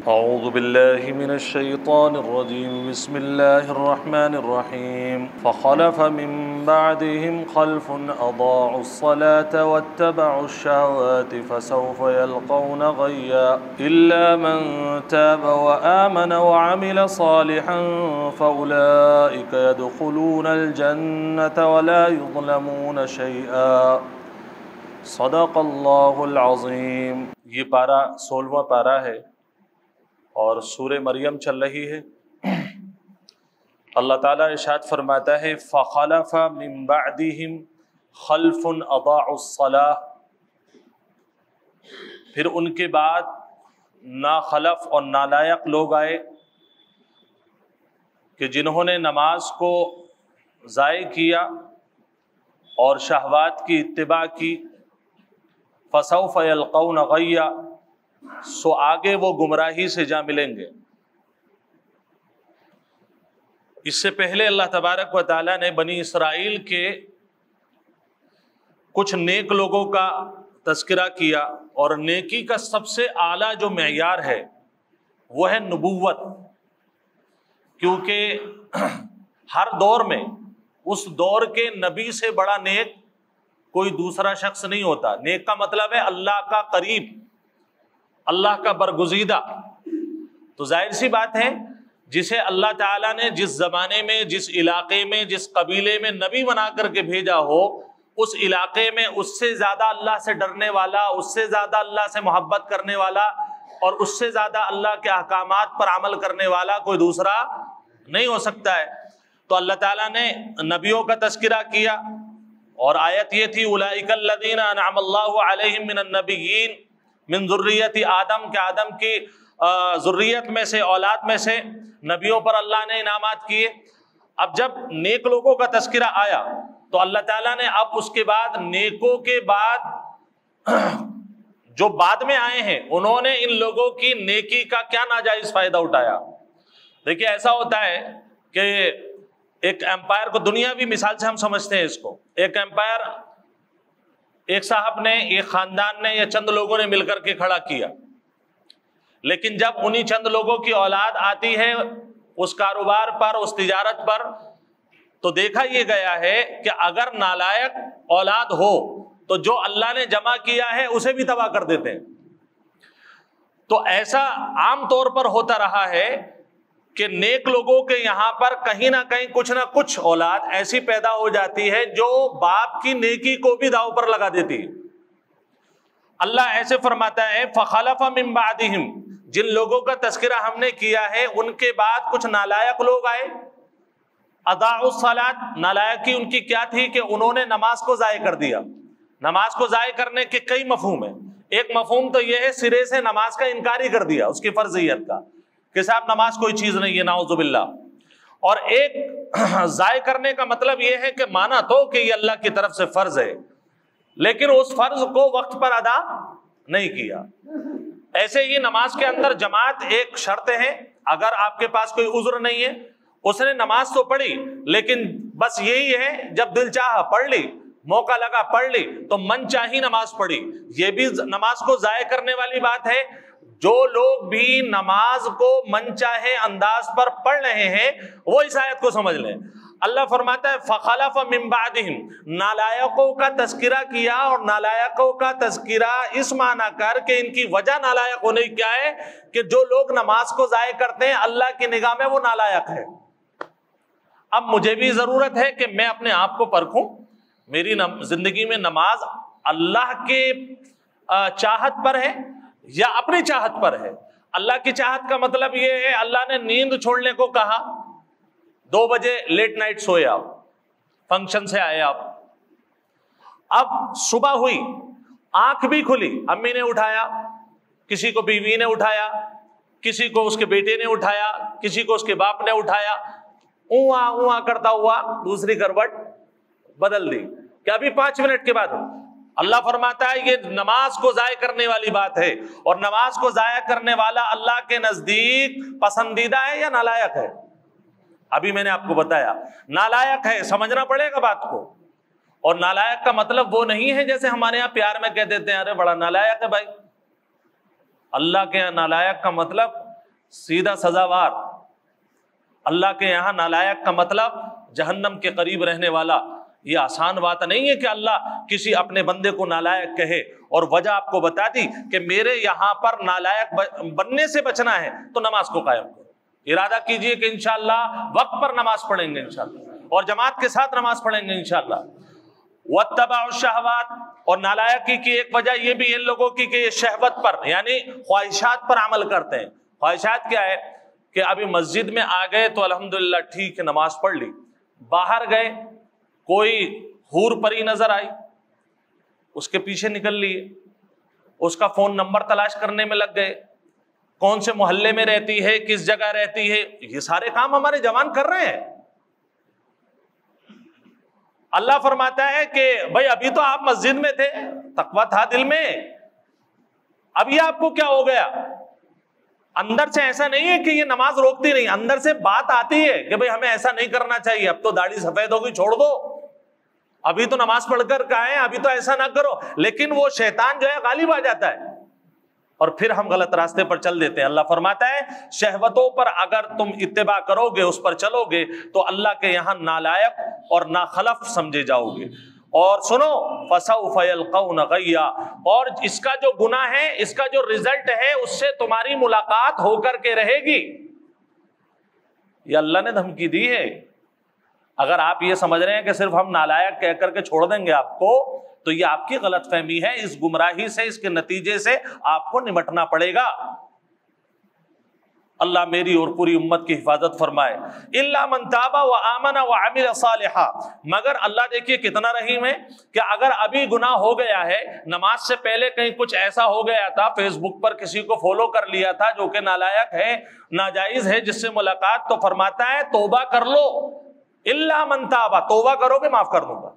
اعوذ باللہ من الشیطان الرجیم بسم اللہ الرحمن الرحیم فخلف من بعدهم خلف اضاعوا الصلاة واتبعوا الشهوات فسوف يلقون غیا الا من تاب وآمن وعمل صالحا فاولئک يدخلون الجنة ولا يظلمون شیئا صدق اللہ العظیم۔ یہ پارہ 16واں پارہ ہے اور سورہ مریم چل رہی ہے۔ اللہ تعالیٰ ارشاد فرماتا ہے فَخَلَفَ مِن بَعْدِهِمْ خَلْفٌ أَضَاعُوا الصَّلَاةَ، پھر ان کے بعد ناخلف اور نالائق لوگ آئے کہ جنہوں نے نماز کو ضائع کیا اور شہوات کی اتباع کی، فَسَوْفَ يَلْقَوْنَ غَيًّا، سو آگے وہ گمراہی سے جا ملیں گے۔ اس سے پہلے اللہ تبارک و تعالیٰ نے بنی اسرائیل کے کچھ نیک لوگوں کا تذکرہ کیا، اور نیکی کا سب سے اعلیٰ جو معیار ہے وہ ہے نبوت، کیونکہ ہر دور میں اس دور کے نبی سے بڑا نیک کوئی دوسرا شخص نہیں ہوتا۔ نیک کا مطلب ہے اللہ کا قریب، اللہ کا برگزیدہ۔ تو ظاہر سی بات ہے جسے اللہ تعالیٰ نے جس زمانے میں، جس علاقے میں، جس قبیلے میں نبی بنا کر کے بھیجا ہو، اس علاقے میں اس سے زیادہ اللہ سے ڈرنے والا، اس سے زیادہ اللہ سے محبت کرنے والا اور اس سے زیادہ اللہ کے احکامات پر عمل کرنے والا کوئی دوسرا نہیں ہو سکتا ہے۔ تو اللہ تعالیٰ نے نبیوں کا تذکرہ کیا، اور آیت یہ تھی اولئک الذین انعم اللہ علیہم من النبیین من ذریت آدم، کہ آدم کی ذریت میں سے، اولاد میں سے نبیوں پر اللہ نے انعامات کیے۔ اب جب نیک لوگوں کا تذکرہ آیا تو اللہ تعالیٰ نے اب اس کے بعد نیکوں کے بعد جو بعد میں آئے ہیں انہوں نے ان لوگوں کی نیکی کا کیا ناجائز فائدہ اٹھایا۔ دیکھیے ایسا ہوتا ہے کہ ایک امپائر کو، دنیاوی مثال سے ہم سمجھتے ہیں اس کو، ایک امپائر، ایک صاحب نے، ایک خاندان نے یا چند لوگوں نے مل کر کے کھڑا کیا، لیکن جب انہی چند لوگوں کی اولاد آتی ہے اس کاروبار پر، اس تجارت پر، تو دیکھا یہ گیا ہے کہ اگر نالائق اولاد ہو تو جو اللہ نے جمع کیا ہے اسے بھی تباہ کر دیتے ہیں۔ تو ایسا عام طور پر ہوتا رہا ہے کہ نیک لوگوں کے یہاں پر کہیں نہ کہیں کچھ نہ کچھ اولاد ایسی پیدا ہو جاتی ہے جو باپ کی نیکی کو بھی داؤ پر لگا دیتی ہے۔ اللہ ایسے فرماتا ہے فخلف من بعدہم، جن لوگوں کا تذکرہ ہم نے کیا ہے ان کے بعد کچھ نالائق لوگ آئے، اضاعوا الصلاۃ، نالائقی ان کی کیا تھی کہ انہوں نے نماز کو ضائع کر دیا۔ نماز کو ضائع کرنے کے کئی مفہوم ہیں۔ ایک مفہوم تو یہ ہے سرے سے نماز کا انکار ہی کر دیا، اس کی فرضیت کا، کہ صاحب نماز کوئی چیز نہیں ہے، نعوذ باللہ۔ اور ایک ضائع کرنے کا مطلب یہ ہے کہ مانا تو کہ یہ اللہ کی طرف سے فرض ہے، لیکن اس فرض کو وقت پر ادا نہیں کیا۔ ایسے ہی نماز کے اندر جماعت ایک شرط ہے۔ اگر آپ کے پاس کوئی عذر نہیں ہے، اس نے نماز تو پڑھی لیکن بس یہی ہے جب دل چاہا پڑھ لی، موقع لگا پڑھ لی، تو من چاہی نماز پڑھی، یہ بھی نماز کو ضائع کرنے والی بات ہے۔ جو لوگ بھی نماز کو من چاہے انداز پر پڑھ رہے ہیں وہ اس آیت کو سمجھ لیں۔ اللہ فرماتا ہے فخلف من بعدہم، نالائقوں کا تذکرہ کیا، اور نالائقوں کا تذکرہ اس معنی کر کہ ان کی وجہ نالائق ہونے کی کیا ہے کہ جو لوگ نماز کو ضائع کرتے ہیں اللہ کی نگاہ میں وہ نالائق ہے۔ اب مجھے بھی ضرورت ہے کہ میں اپنے آپ کو پرکھوں، میری زندگی میں نماز اللہ کے چاہت پر ہے یا اپنی چاہت پر ہے۔ اللہ کی چاہت کا مطلب یہ ہے اللہ نے نیند چھوڑنے کو کہا، 2 بجے لیٹ نائٹ سوئے آپ، فنکشن سے آئے آپ، اب صبح ہوئی، آنکھ بھی کھلی، امی نے اٹھایا، کسی کو بیوی نے اٹھایا، کسی کو اس کے بیٹے نے اٹھایا، کسی کو اس کے باپ نے اٹھایا، اواں کرتا ہوا دوسری کروٹ بدل دی کہ ابھی 5 منٹ کے بعد۔ اللہ فرماتا ہے یہ نماز کو ضائع کرنے والی بات ہے، اور نماز کو ضائع کرنے والا اللہ کے نزدیک پسندیدہ ہے یا نالائق ہے؟ ابھی میں نے آپ کو بتایا نالائق ہے، سمجھنا پڑے گا بات کو۔ اور نالائق کا مطلب وہ نہیں ہے جیسے ہمارے یہاں پیار میں کہہ دیتے ہیں ارے بڑا نالائق ہے بھائی. اللہ کے یہاں نالائق کا مطلب سیدھا سزاوار. اللہ کے یہاں نالائق کا مطلب جہنم کے قریب رہنے والا. یہ آسان بات نہیں ہے کہ اللہ کسی اپنے بندے کو نالائق کہے اور وجہ آپ کو بتا دی کہ میرے یہاں پر نالائق بننے سے بچنا ہے تو نماز کو قائم کرو. ارادہ کیجئے کہ انشاءاللہ وقت پر نماز پڑھیں گے انشاءاللہ, اور جماعت کے ساتھ نماز پڑھیں گے انشاءاللہ. واتبعوا الشہوات, اور نالائقی کی ایک وجہ یہ بھی ان لوگوں کی کہ یہ شہوت پر یعنی خواہشات پر عمل کرتے ہیں. خواہشات کیا ہے کہ ابھی مسجد میں آ گئے تو الحمدللہ ٹھیک ہے نماز پڑھ لی, باہر گئے کوئی حور پری نظر آئی اس کے پیچھے نکل لیے, اس کا فون نمبر تلاش کرنے میں لگ گئے, کون سے محلے میں رہتی ہے, کس جگہ رہتی ہے, یہ سارے کام ہمارے جوان کر رہے ہیں. اللہ فرماتا ہے کہ بھائی ابھی تو آپ مسجد میں تھے, تقویٰ تھا دل میں, ابھی آپ کو کیا ہو گیا؟ اندر سے ایسا نہیں ہے کہ یہ نماز روکتی نہیں, اندر سے بات آتی ہے کہ بھئی ہمیں ایسا نہیں کرنا چاہیے, اب تو داڑھی سفید ہوگی چھوڑ دو, ابھی تو نماز پڑھ کر کہا ہے ابھی تو ایسا نہ کرو, لیکن وہ شیطان جو ہے غالب آ جاتا ہے اور پھر ہم غلط راستے پر چل دیتے ہیں. اللہ فرماتا ہے شہوتوں پر اگر تم اتباع کرو گے, اس پر چلو گے تو اللہ کے یہاں نالائق اور ناخلف سمجھے جاؤ گے. اور سنو فَسَوْفَ يَلْقَوْنَ غَيًّا, اور اس کا جو گناہ ہے, اس کا جو رزلٹ ہے, اس سے تمہاری ملاقات ہو کر کے رہے گی. یہ اللہ نے دھمکی دی ہے. اگر آپ یہ سمجھ رہے ہیں کہ صرف ہم نالائق کہہ کر کے چھوڑ دیں گے آپ کو, تو یہ آپ کی غلط فہمی ہے. اس گمراہی سے, اس کے نتیجے سے آپ کو نمٹنا پڑے گا. اللہ میری اور پوری امت کی حفاظت فرمائے. الا من تاب وآمن وعمل صالحا, مگر اللہ دیکھیے کتنا رحیم ہے کہ اگر ابھی گناہ ہو گیا ہے, نماز سے پہلے کہیں کچھ ایسا ہو گیا تھا, فیس بک پر کسی کو فالو کر لیا تھا جو کہ نالائق ہے, ناجائز ہے, جس سے ملاقات, تو فرماتا ہے توبہ کر لو. الا من تاب, توبہ کرو گے معاف کر دوں گا.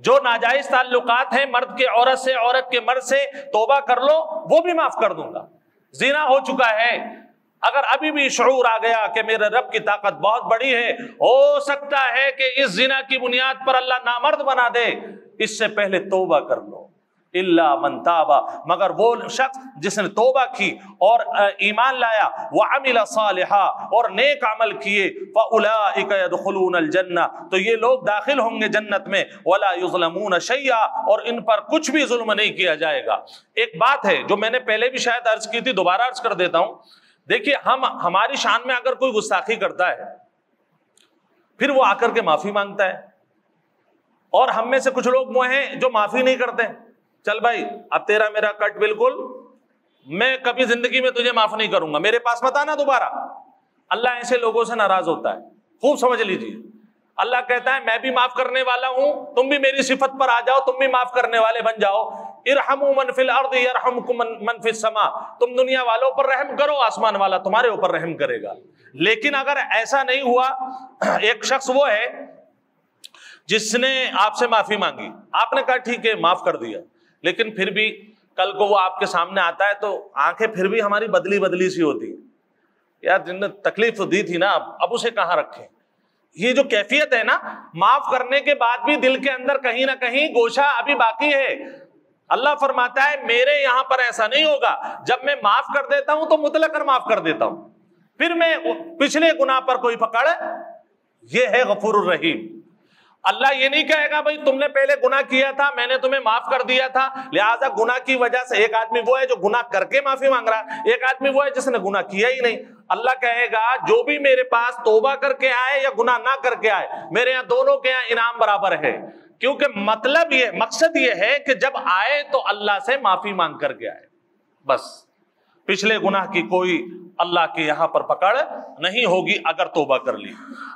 جو ناجائز تعلقات ہیں مرد کے عورت سے, عورت کے مرد سے, توبہ کر لو, وہ بھی معاف کر دوں گا. زنا ہو چکا ہے, اگر ابھی بھی شعور آ گیا کہ میرے رب کی طاقت بہت بڑی ہے, ہو سکتا ہے کہ اس زنا کی بنیاد پر اللہ نامرد بنا دے, اس سے پہلے توبہ کر لو. الا من تاب, مگر وہ شخص جس نے توبہ کی اور ایمان لایا, وعمل صالحا, اور نیک عمل کیے, فاولئک يدخلون الجنہ, تو یہ لوگ داخل ہوں گے جنت میں, ولا یظلمون شیئا, اور ان پر کچھ بھی ظلم نہیں کیا جائے گا. ایک بات ہے جو میں نے پہلے بھی شاید عرض کی تھی, دوبارہ عرض کر دیتا ہوں. دیکھیے ہماری شان میں اگر کوئی گستاخی کرتا ہے, پھر وہ آ کر کے معافی مانگتا ہے, اور ہم میں سے کچھ لوگ وہ ہیں جو معافی نہیں کرتے. چل بھائی اب تیرا میرا کٹ بالکل, میں کبھی زندگی میں تجھے معاف نہیں کروں گا, میرے پاس مت آنا دوبارہ. اللہ ایسے لوگوں سے ناراض ہوتا ہے, خوب سمجھ لیجیے. اللہ کہتا ہے میں بھی معاف کرنے والا ہوں, تم بھی میری صفت پر آ جاؤ, تم بھی معاف کرنے والے بن جاؤ. ارحموا من فی الارض یرحمکم من فی السماء, تم دنیا والوں پر رحم کرو, آسمان والا تمہارے اوپر رحم کرے گا. لیکن اگر ایسا نہیں ہوا, ایک شخص وہ ہے جس نے آپ سے معافی مانگی, آپ نے کہا ٹھیک ہے معاف کر دیا, لیکن پھر بھی کل کو وہ آپ کے سامنے آتا ہے تو آنکھیں پھر بھی ہماری بدلی بدلی سی ہوتی ہیں, یار جن نے تکلیف تو دی تھی نا, اب اسے کہاں رکھیں. یہ جو کیفیت ہے نا, معاف کرنے کے بعد بھی دل کے اندر کہیں نہ کہیں گوشہ ابھی باقی ہے. اللہ فرماتا ہے میرے یہاں پر ایسا نہیں ہوگا, جب میں معاف کر دیتا ہوں تو مطلقاً معاف کر دیتا ہوں, پھر میں پچھلے گناہ پر کوئی پکڑ. یہ ہے غفور الرحیم. اللہ یہ نہیں کہے گا بھائی تم نے پہلے گناہ کیا تھا, میں نے تمہیں معاف کر دیا تھا, لہٰذا گناہ کی وجہ سے. ایک آدمی وہ ہے جو گناہ کر کے معافی مانگ رہا ہے, ایک آدمی وہ ہے جس نے گناہ کیا ہی نہیں. اللہ کہے گا جو بھی میرے پاس توبہ کر کے آئے یا گناہ نہ کر کے آئے, میرے یہاں دونوں کے یہاں انعام برابر ہے. کیونکہ مطلب یہ, مقصد یہ ہے کہ جب آئے تو اللہ سے معافی مانگ کر کے آئے, بس. پچھلے گناہ کی کوئی اللہ کے یہاں پر پکڑ نہیں ہوگی اگر توبہ کر لی.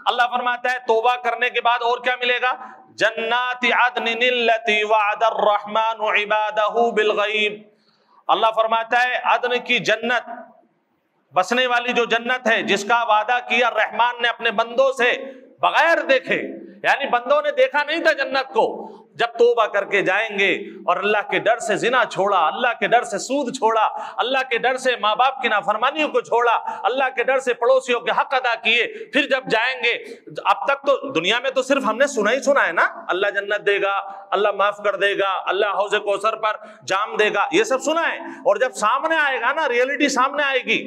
اللہ فرماتا ہے توبہ کرنے کے بعد اور کیا ملے گا؟ جنات عدن التي وعد الرحمن عباده بالغیب. اللہ فرماتا ہے عدن کی جنت, بسنے والی جو جنت ہے جس کا وعدہ کیا رحمان نے اپنے بندوں سے بغیر دیکھے. یعنی بندوں نے دیکھا نہیں تھا جنت کو، جب توبہ کر کے جائیں گے اور اللہ کے ڈر سے زنا چھوڑا، اللہ کے ڈر سے سود چھوڑا، اللہ کے ڈر سے ماں باپ کی نافرمانیوں کو چھوڑا، اللہ کے ڈر سے پڑوسیوں کے حق ادا کیے، پھر جب جائیں گے، اب تک تو دنیا میں تو صرف ہم نے سنا ہی سنا ہے نا، اللہ جنت دے گا، اللہ معاف کر دے گا، اللہ حوض کوثر پر جام دے گا، یہ سب سنا ہے، اور جب سامنے آئے گا نا، ریئلٹی سامنے آئے گی،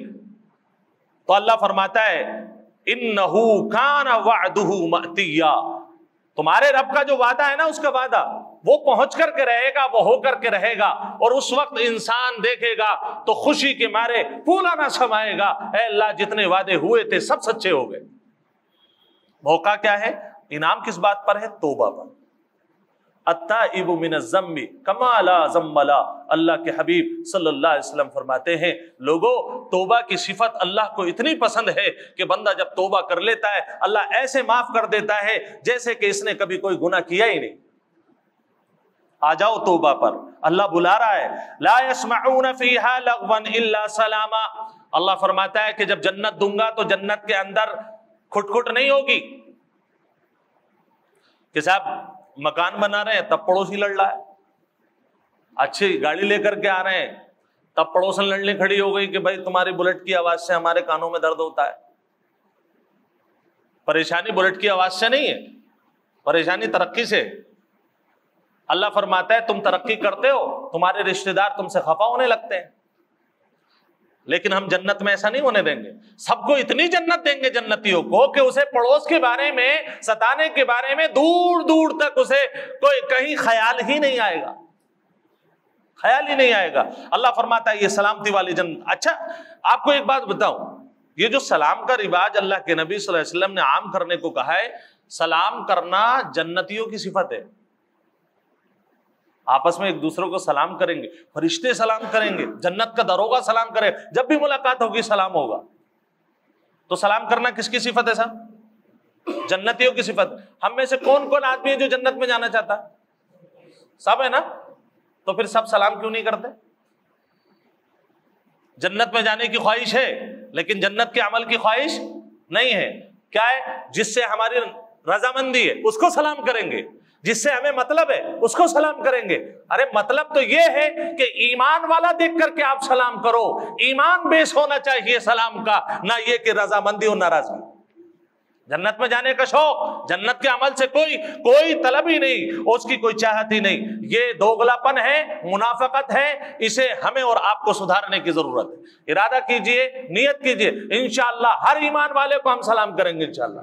تو اللہ فرماتا ہے انہو کان وعدہ مأتیا، تمہارے رب کا جو وعدہ ہے نا، اس کا وعدہ وہ پہنچ کر کے رہے گا، وہ ہو کر کے رہے گا، اور اس وقت انسان دیکھے گا تو خوشی کے مارے پھولا نہ سمائے گا، اے اللہ جتنے وعدے ہوئے تھے سب سچے ہو گئے۔ موقع کیا ہے؟ انعام کس بات پر ہے؟ توبہ پر۔ التائب من الذنب کما لا ذنب له، اللہ کے حبیب صلی اللہ علیہ وسلم فرماتے ہیں لوگوں، توبہ کی صفت اللہ کو اتنی پسند ہے کہ بندہ جب توبہ کر لیتا ہے اللہ ایسے معاف کر دیتا ہے جیسے کہ اس نے کبھی کوئی گناہ کیا ہی نہیں۔ آ جاؤ توبہ پر، اللہ بلا رہا ہے، لا يسمعون فيها لغوا الا سلاما، اللہ فرماتا ہے کہ جب جنت دوں گا تو جنت کے اندر کھٹ کھٹ نہیں ہوگی، کہ صاحب مکان بنا رہے ہیں تب پڑوسی لڑ رہا ہے، اچھی گاڑی لے کر کے آ رہے ہیں تب پڑوسن لڑنے کھڑی ہو گئی کہ بھائی تمہاری بلٹ کی آواز سے ہمارے کانوں میں درد ہوتا ہے۔ پریشانی بلٹ کی آواز سے نہیں ہے، پریشانی ترقی سے۔ اللہ فرماتا ہے تم ترقی کرتے ہو، تمہارے رشتہ دار تم سے خفا ہونے لگتے ہیں، لیکن ہم جنت میں ایسا نہیں ہونے دیں گے۔ سب کو اتنی جنت دیں گے جنتیوں کو کہ اسے پڑوس کے بارے میں، ستانے کے بارے میں دور دور تک اسے کوئی کہیں خیال ہی نہیں آئے گا، خیال ہی نہیں آئے گا۔ اللہ فرماتا ہے یہ سلامتی والی جنت۔ اچھا آپ کو ایک بات بتاؤں، یہ جو سلام کا رواج اللہ کے نبی صلی اللہ علیہ وسلم نے عام کرنے کو کہا ہے، سلام کرنا جنتیوں کی صفت ہے، آپس میں ایک دوسرے کو سلام کریں گے، فرشتے سلام کریں گے، جنت کا دروغہ سلام کرے، جب بھی ملاقات ہوگی سلام ہوگا۔ تو سلام کرنا کس کی صفت ہے صاحب؟ جنتیوں کی صفت۔ ہم میں سے کون کون آدمی ہے جو جنت میں جانا چاہتا ہے؟ سب ہے نا، تو پھر سب سلام کیوں نہیں کرتے؟ جنت میں جانے کی خواہش ہے لیکن جنت کے عمل کی خواہش نہیں ہے۔ کیا ہے؟ جس سے ہماری رضامندی ہے اس کو سلام کریں گے، جس سے ہمیں مطلب ہے اس کو سلام کریں گے۔ ارے مطلب تو یہ ہے کہ ایمان والا دیکھ کر کے آپ سلام کرو، ایمان بیس ہونا چاہیے سلام کا، نہ یہ کہ رضامندی اور ناراضگی۔ جنت میں جانے کا شوق، جنت کے عمل سے کوئی طلب ہی نہیں، اس کی کوئی چاہت ہی نہیں، یہ دوغلاپن ہے، منافقت ہے، اسے ہمیں اور آپ کو سدھارنے کی ضرورت ہے۔ ارادہ کیجئے، نیت کیجئے، انشاءاللہ ہر ایمان والے کو ہم سلام کریں گے انشاءاللہ۔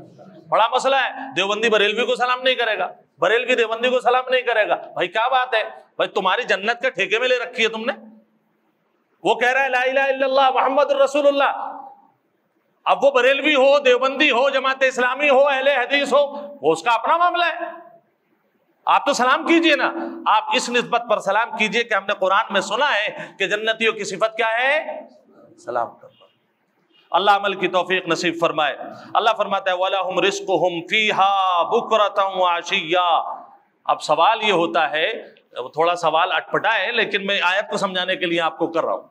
بڑا مسئلہ ہے، دیوبندی بریلوی کو سلام نہیں کرے گا، بریلوی دیوبندی کو سلام نہیں کرے گا۔ بھائی کیا بات ہے؟ بھائی تمہاری جنت کے ٹھیکے میں لے رکھی ہے تم نے۔ وہ کہہ رہا ہے لا الہ الا اللہ محمد الرسول اللہ، اب وہ بریلوی ہو، دیوبندی ہو، جماعت اسلامی ہو، اہل حدیث ہو، وہ اس کا اپنا معاملہ ہے، آپ تو سلام کیجئے نا۔ آپ اس نسبت پر سلام کیجئے کہ ہم نے قرآن میں سنا ہے کہ جنتیوں کی صفت کیا ہے؟ سلام کرنا۔ اللہ عمل کی توفیق نصیب فرمائے۔ اللہ فرماتا ہے وَلَهُمْ رِزْقُهُمْ فِيهَا بُكْرَةً وَعَشِيًّا۔ اب سوال یہ ہوتا ہے، تھوڑا سوال اٹپٹا ہے لیکن میں آیت کو سمجھانے کے لیے آپ کو کر رہا ہوں۔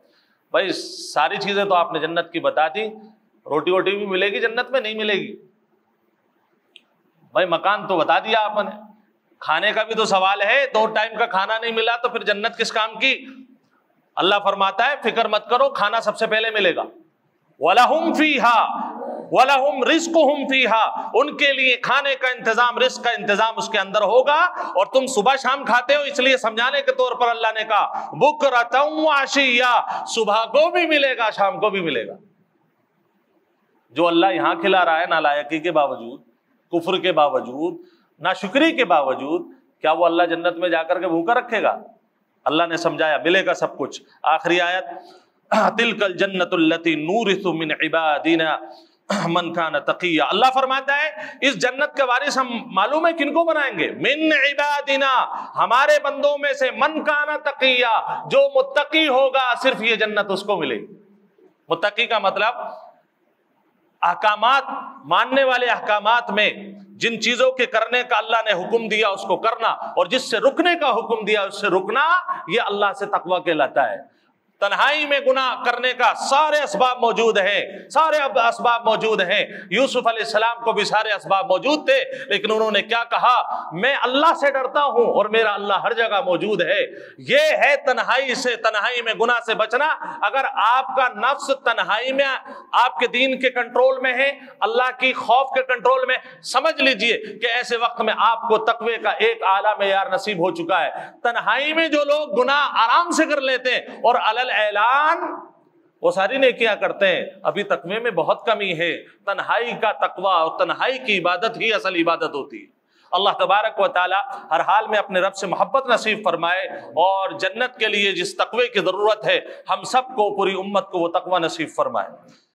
بھائی ساری چیزیں تو آپ نے جنت کی بتا دی، روٹی ووٹی بھی ملے گی جنت میں؟ نہیں ملے گی۔ بھائی مکان تو بتا دیا آپ نے، کھانے کا بھی تو سوال ہے، 2 ٹائم کا کھانا نہیں ملا تو پھر جنت کس کام کی؟ اللہ فرماتا ہے فکر مت کرو، کھانا سب سے پہلے ملے گا۔ وَلَهُمْ فِيهَا وَلَهُمْ رِزْقُهُمْ فِيهَا، ان کے لیے کھانے کا انتظام، رزق کا انتظام اس کے اندر ہوگا۔ اور تم صبح شام کھاتے ہو، اس لیے سمجھانے کے طور پر اللہ نے کہا بُكْرَةً وَعَشِيًّا، صبح کو بھی ملے گا شام کو بھی ملے گا۔ جو اللہ یہاں کھلا رہا ہے نالائقی کے باوجود، کفر کے باوجود، ناشکری کے باوجود، کیا وہ اللہ جنت میں جا کر کے بھوکا رکھے گا؟ اللہ نے سمجھایا ملے گا سب کچھ۔ آخری آیت تِلْكَ الْجَنَّةُ الَّتِي نُورِثُ مِنْ عِبَادِنَا مَنْ كَانَ تَقِيًّا۔ اللہ فرماتا ہے اس جنت کے وارث ہم معلوم ہے کن کو بنائیں گے؟ من عبادنا، ہمارے بندوں میں سے، من کان تقیہ، جو متقی ہوگا صرف یہ جنت اس کو ملے گی۔ متقی کا مطلب احکامات ماننے والے، احکامات میں جن چیزوں کے کرنے کا اللہ نے حکم دیا اس کو کرنا، اور جس سے رکنے کا حکم دیا اس سے رکنا، یہ اللہ سے تقوی کہلاتا ہے۔ تنہائی میں گناہ کرنے کا سارے اسباب موجود ہیں، سارے اسباب موجود ہیں۔ یوسف علیہ السلام کو بھی سارے اسباب موجود تھے، لیکن انہوں نے کیا کہا؟ میں اللہ سے ڈرتا ہوں اور میرا اللہ ہر جگہ موجود ہے۔ یہ ہے تنہائی سے، تنہائی میں گناہ سے بچنا۔ اگر آپ کا نفس تنہائی میں آپ کے دین کے کنٹرول میں ہے، اللہ کی خوف کے کنٹرول میں، سمجھ لیجئے کہ ایسے وقت میں آپ کو تقوی کا ایک اعلیٰ معیار نصیب ہو چکا ہے۔ تنہائی میں جو لوگ گناہ آرام سے کر لیتے ہیں اور اعلان وہ ساری نیکیاں کرتے ہیں، ابھی تقوی میں بہت کمی ہے۔ تنہائی کا تقوی اور تنہائی کی عبادت ہی اصل عبادت ہوتی ہے۔ اللہ تبارک و تعالی ہر حال میں اپنے رب سے محبت نصیب فرمائے، اور جنت کے لیے جس تقوی کی ضرورت ہے ہم سب کو، پوری امت کو وہ تقوی نصیب فرمائے۔